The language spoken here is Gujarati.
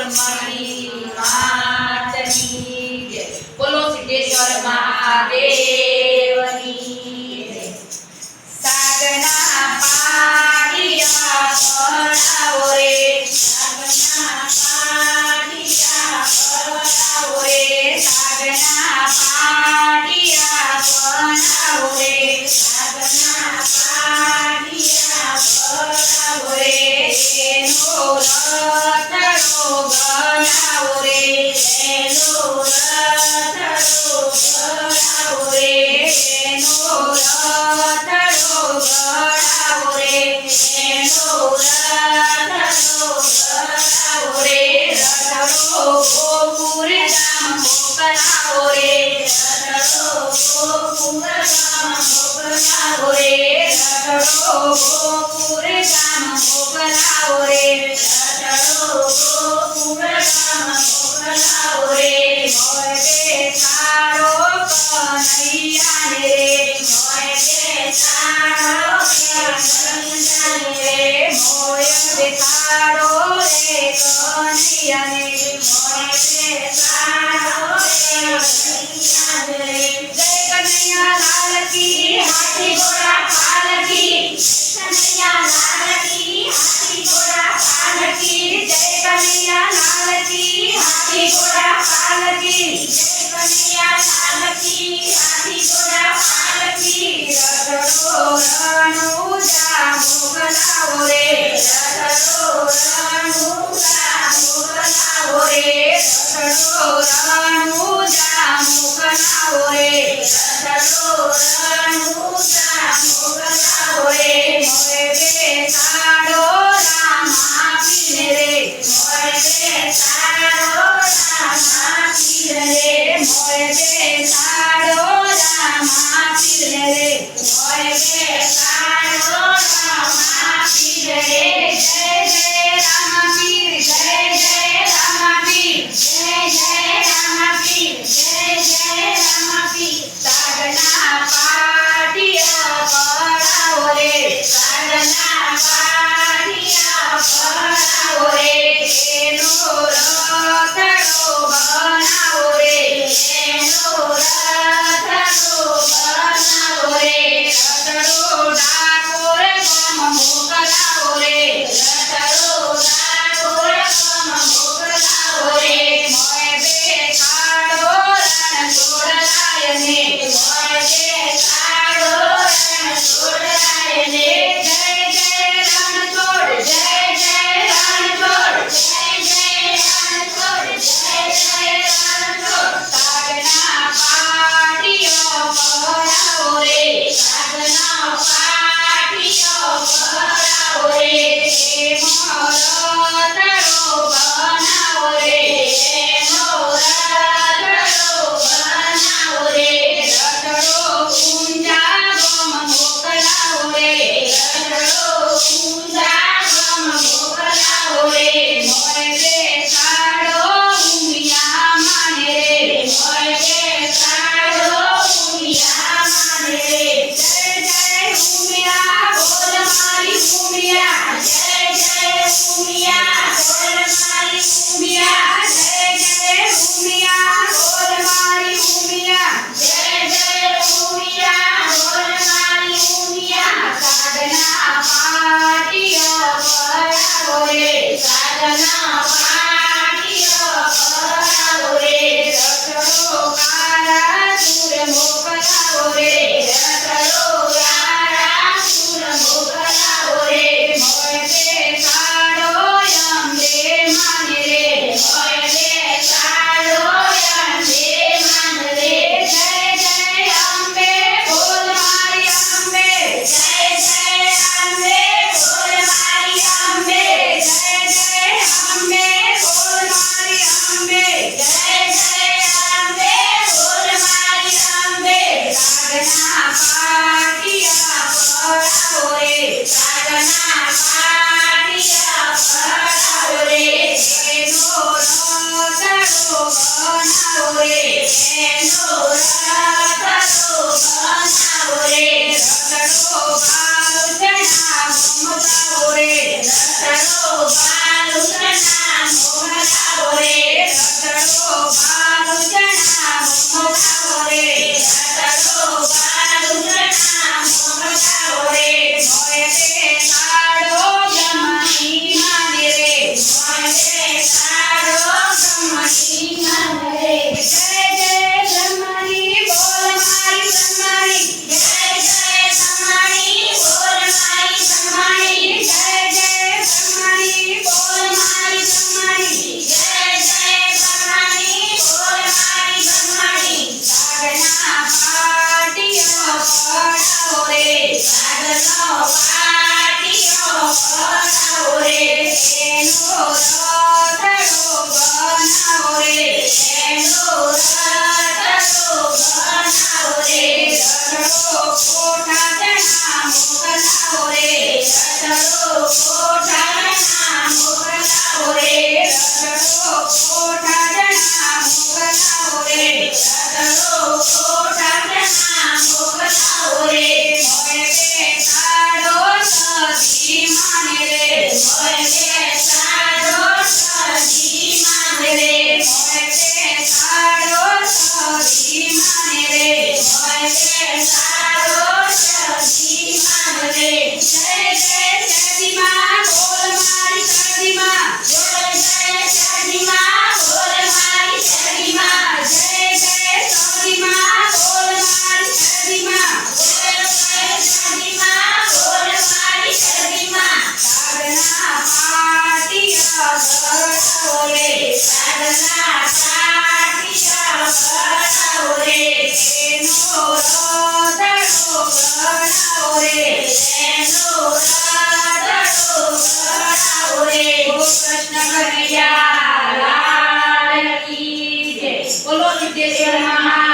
મણી માતની જય બોલો સિદ્ધેશ્વર મહાદેવની જય સાગના પાડિયા પડાવો રે સાગના પાડિયા પડાવો રે સાગના પાડિયા પડાવો રે સાગના પાડિયા પડાવો રે એનો રથડો બનાવો રે એનો રથડો બનાવો રે એનો રથડો બનાવો રે એનો રથડો બનાવો રે રથડો ગોકુળ ધામ મોકલાવો રે રથડો ગોકુળ ધામ મોકલાવો રે રથડો ગોકુળ ધામ મોકલાવો રે રથડો ગોકુળ ધામ મોકલાવો રે મોય બેસાડો કનૈયાને રે મોય બેસાડો કનૈયાને રે મોય બેસાડો રે કનૈયાને મોય બેસાડો રે કનૈયાને જય કનૈયા લાલ કી હાથી ઘોડા પાલ કી કનૈયા લાલ કી હાથી ઘોડા પાલ કી જય કનૈયા લાલ કી હાથી ઘોડા પાલ કી જય કનૈયા લાલ કી હાથી ઘોડા પાલ કી રથડો રણુજા મોકલાવો રે રથડો રણુજા મોકલાવો રે રથડો રણુજા મોકલાવો રે રથડો રણુજા મોકલાવો રે મોય બેસાડો રામ આપીને રે મોય બેસાડો રામ આપીને રે મોય બેસાડો રામ આપીને રે મોય બેસાડો રામ આપીને રે જય જય રામ પીર જય જય રામ પીર જય જય રામ પીર જય જય રામ પીર સાગના પાટિયા પડાવો રે સાગના પાટિયા પડાવો રે એનો રથડો બનાવો રે એનો રથડો બનાવો રે રથડો ડાકોર ગામ મોકલાવો રે રથડો ડાકોર ગામ મોકલાવો રે મોય બેસાડો રણછોડરાયને મોય બેસાડો રણછોડરાયને જય જય રણછોડ જય જય રણછોડ જય જય રણછોડ જય જય રણછોડ સાગના પાટિયો પડાવો રે સાગના પાટિયો પડાવો રે એનો રથડો બનાવો રે એનો રથડો બનાવો રે રથડો ઊંઝા ગામ મોકલાવો રે રથડો ઊંઝા ગામ મોકલાવો રે મોય બેસાડો ઉમિયા માને રે મોય બેસાડો ઉમિયા માને રે જય જય ઉમિયા બોલ મારી ઉમિયા જય જય ઉમિયા બોલ મારી ઉમિયા જય જય ઉમિયા બોલ મારી ઉમિયા જય જય ઉમિયા બોલ મારી ઉમિયા સાગના પાટિયો પડાવો રે સાગના પાટિયો પડાવો રે રથડો કાળાસુર મોકલાવો રે રથડો કાળાસુર મોકલાવો રે મોય બેસાડો અંબે માને રે મોય બેસાડો અંબે માને રે જય જય અંબે બોલ મારી અંબે જય જય અંબે બોલ મારી અંબે જય જય અંબે બોલ મારી અંબે જય જય અંબે બોલ મારી અંબે સાગના પાટિયા પડાવો રે સાગના પાટિયા પડાવો રે એનો રથડો બનાવો રે એનો રથડો બનાવો રે રથડો બાલુચના મોકલાવો રે રથડો બાલુચના મોકલાવો રગડો કોઠા જણા મોગલાઓ રે રગડો કોઠા જણા મોગલાઓ રે મોય બેસાડો સતી માને રે મોય બેસાડો સતી માને રે મોય બેસાડો સતી માને રે મોય બેસાડો સતી માને રે જય જય સતી માં બોલ મારી સતી માં જય જય સતી માં બોલ મારી સતી માં જય જય સતી માં બોલ મારી સતી માં જય જય સતી માં બોલ મારી સતી માં સાધના પાટિયા ગળાઓ રે સાધના પાટિયા ગળાઓ રે એનો રદડો ગળાઓ રે એનો રદડો ગળાઓ રે કૃષ્ણ કનૈયા લાલ કી જય બોલો સિદ્ધેશ્વર મહારાજ